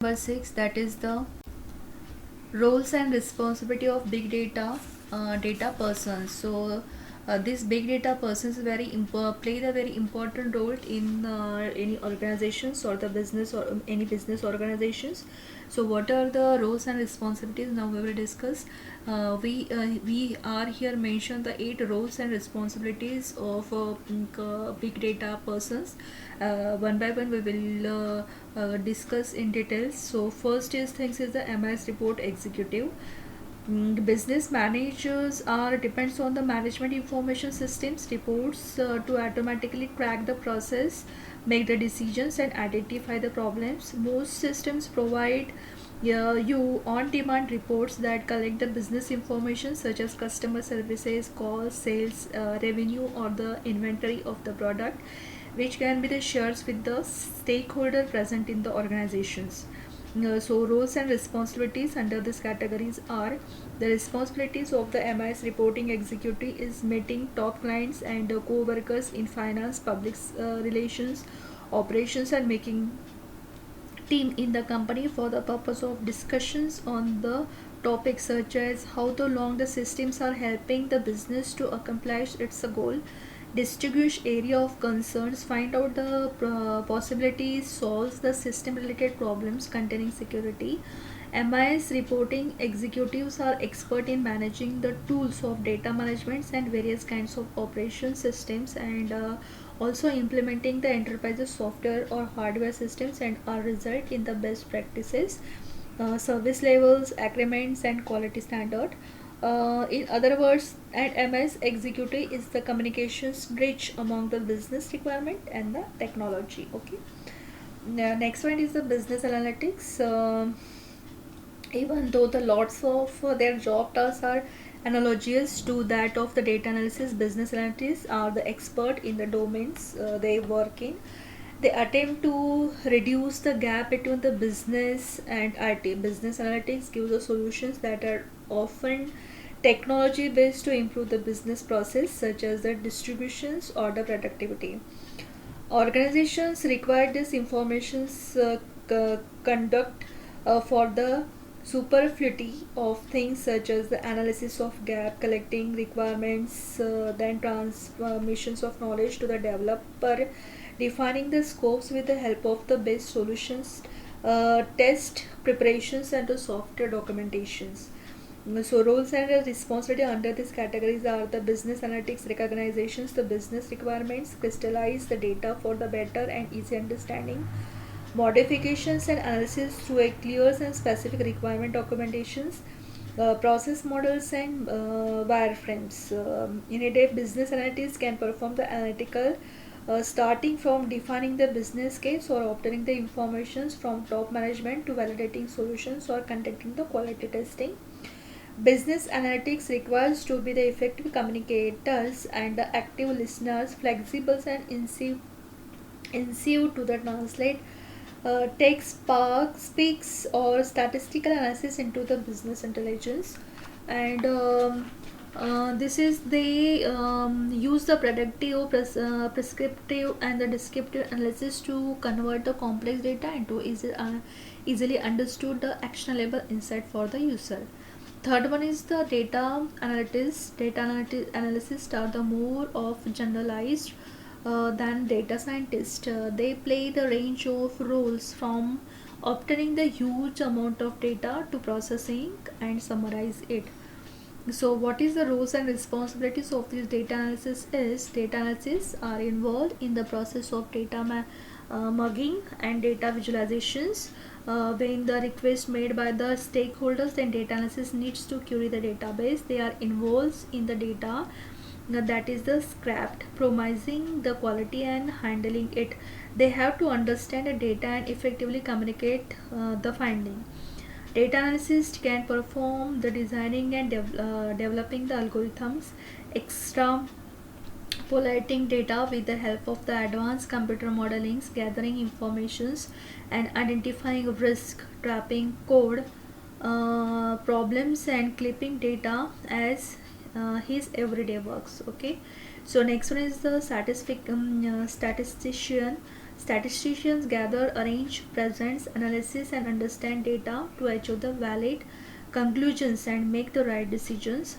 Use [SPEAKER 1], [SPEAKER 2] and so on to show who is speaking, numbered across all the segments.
[SPEAKER 1] Number 6, that is the roles and responsibility of big data persons. So this big data persons play the very important role in any organizations or the business or any business organizations. So what are the roles and responsibilities? Now we will discuss. We are here mention the 8 roles and responsibilities of big data persons. One by one we will discuss in details. So first is things is the MIS report executive. Business managers are depends on the management information systems reports to automatically track the process, make the decisions and identify the problems. Most systems provide you on demand reports that collect the business information such as customer services, calls, sales, revenue or the inventory of the product, which can be the shares with the stakeholder present in the organizations. So roles and responsibilities under these categories are the responsibilities of the MIS reporting executive is meeting top clients and co-workers in finance, public relations, operations and making team in the company for the purpose of discussions on the topics such as how the long the systems are helping the business to accomplish its goal, distinguish area of concerns, find out the possibilities, solves the system related problems containing security. MIS reporting executives are expert in managing the tools of data management and various kinds of operation systems, and also implementing the enterprises software or hardware systems and are result in the best practices, service levels, agreements and quality standard. In other words, an MS executive is the communications bridge among the business requirement and the technology. Okay. Now, next one is the business analytics. Even though the lots of their job tasks are analogous to that of the data analysis, business analysts are the expert in the domains they work in. They attempt to reduce the gap between the business and IT. Business analytics gives the solutions that are often technology based to improve the business process such as the distributions or the productivity. Organizations require this information's conduct for the superfluity of things such as the analysis of gap, collecting requirements, then transmissions of knowledge to the developer, defining the scopes with the help of the best solutions, test preparations and the software documentations. So roles and responsibility under these categories are the business analytics recognitions, the business requirements, crystallize the data for the better and easy understanding, modifications and analysis through a clear and specific requirement documentations, process models and wireframes. In a day, business analytics can perform the analytical starting from defining the business case or obtaining the informations from top management to validating solutions or conducting the quality testing. Business analytics requires to be the effective communicators and the active listeners, flexible and incisive to the translate text, spark, speaks or statistical analysis into the business intelligence. And this is they use the predictive, prescriptive and the descriptive analysis to convert the complex data into easily understood the actionable insight for the user. Third one is the data analytics. Analysis are the more of generalized than data scientists. They play the range of roles from obtaining the huge amount of data to processing and summarize it. So what is the roles and responsibilities of this data analysis is data analysis are involved in the process of mugging and data visualizations. When the request made by the stakeholders and data analysis needs to query the database, they are involved in the data that is the scrapped, promising the quality and handling it. They have to understand the data and effectively communicate the finding. Data analysts can perform the designing and developing the algorithms, extrapolating data with the help of the advanced computer modelings, gathering informations and identifying risk, trapping code problems and clipping data as his everyday works. Okay, so next one is the statistician. Statisticians gather, arrange, present, analysis, and understand data to achieve the valid conclusions and make the right decisions.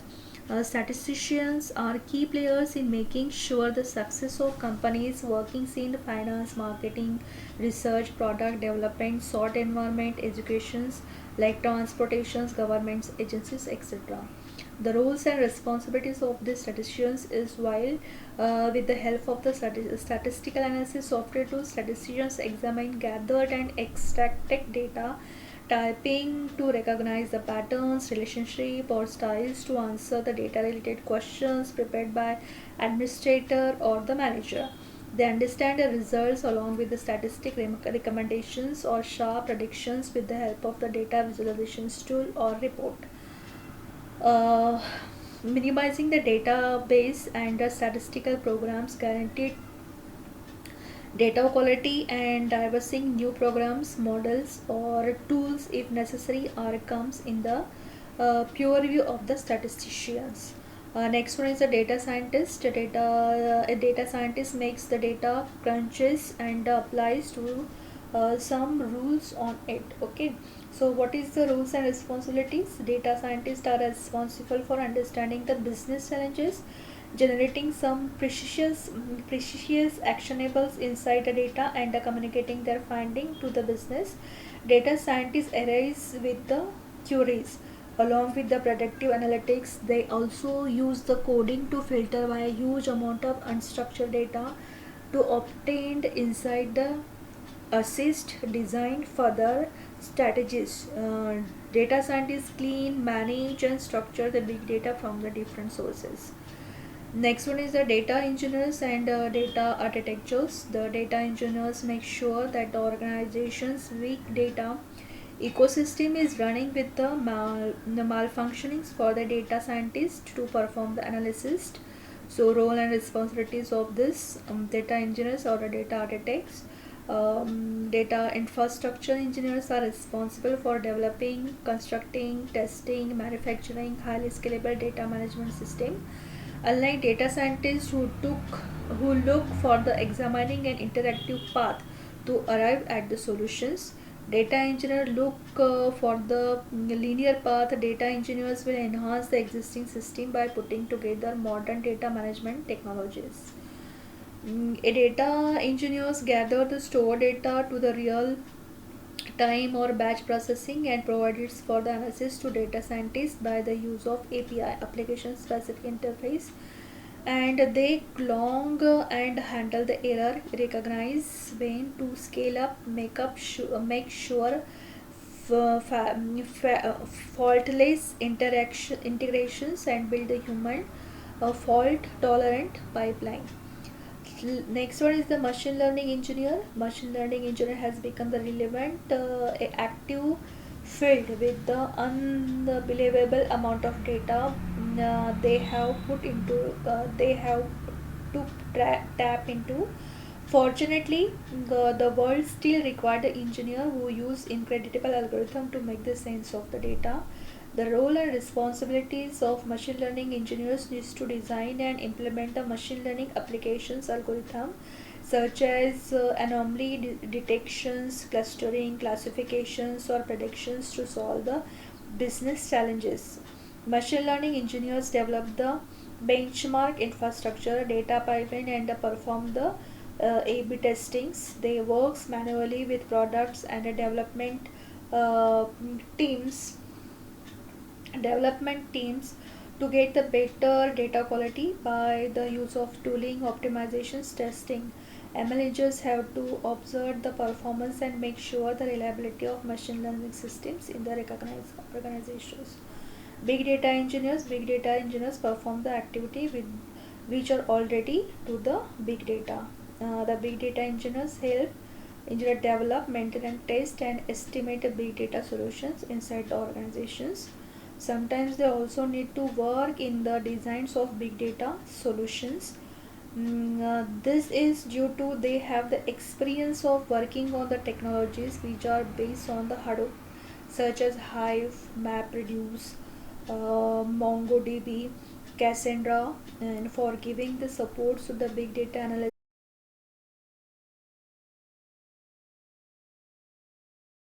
[SPEAKER 1] Statisticians are key players in making sure the success of companies working in finance, marketing, research, product development, sort environment, educations like transportations, governments, agencies, etc. The roles and responsibilities of the statisticians is while with the help of the statistical analysis software tools, statisticians examine gathered and extracted data, typing to recognize the patterns, relationship or styles to answer the data related questions prepared by administrator or the manager. They understand the results along with the statistic recommendations or sharp predictions with the help of the data visualizations tool or report. uh, Minimizing the database and the statistical programs guaranteed data quality and diversing new programs, models or tools if necessary are comes in the pure view of the statisticians. Next one is the data scientist. A data scientist makes the data, crunches and applies to some rules on it. Okay, so what is the roles and responsibilities? Data scientists are responsible for understanding the business challenges, generating some precious actionables inside the data and communicating their finding to the business. Data scientists arise with the queries along with the predictive analytics. They also use the coding to filter by a huge amount of unstructured data to obtain inside the assist design further strategies. Data scientists clean, manage and structure the big data from the different sources. Next one is the data engineers and data architectures. The data engineers make sure that the organization's weak data ecosystem is running with the malfunctionings for the data scientist to perform the analysis. So role and responsibilities of this data engineers or data architects. Data infrastructure engineers are responsible for developing, constructing, testing, manufacturing highly scalable data management system. Unlike data scientists who look for the examining and interactive path to arrive at the solutions, data engineers look for the linear path. Data engineers will enhance the existing system by putting together modern data management technologies. A data engineers gather the stored data to the real time or batch processing and provide it for the analysis to data scientists by the use of API, application specific interface, and they long and handle the error, recognize when to scale up, make sure faultless integrations and build a human fault tolerant pipeline. Next one is the machine learning engineer. Machine learning engineer has become the relevant active field with the unbelievable amount of data they have to tap into. Fortunately, the world still requires the engineer who use incredible algorithm to make the sense of the data. The role and responsibilities of machine learning engineers is to design and implement the machine learning applications algorithm such as anomaly detections, clustering, classifications or predictions to solve the business challenges. Machine learning engineers develop the benchmark infrastructure, data pipeline and perform the A/B testings. They works manually with products and development uh, teams development teams to get the better data quality by the use of tooling, optimizations, testing. ML engineers have to observe the performance and make sure the reliability of machine learning systems in the recognized organizations. Big data engineers perform the activity with which are already to the big data. The big data engineers help engineer develop, maintain, test, and estimate the big data solutions inside the organizations. Sometimes they also need to work in the designs of big data solutions. This is due to they have the experience of working on the technologies which are based on the Hadoop, such as Hive, MapReduce, MongoDB, Cassandra, and for giving the support to the big data analysis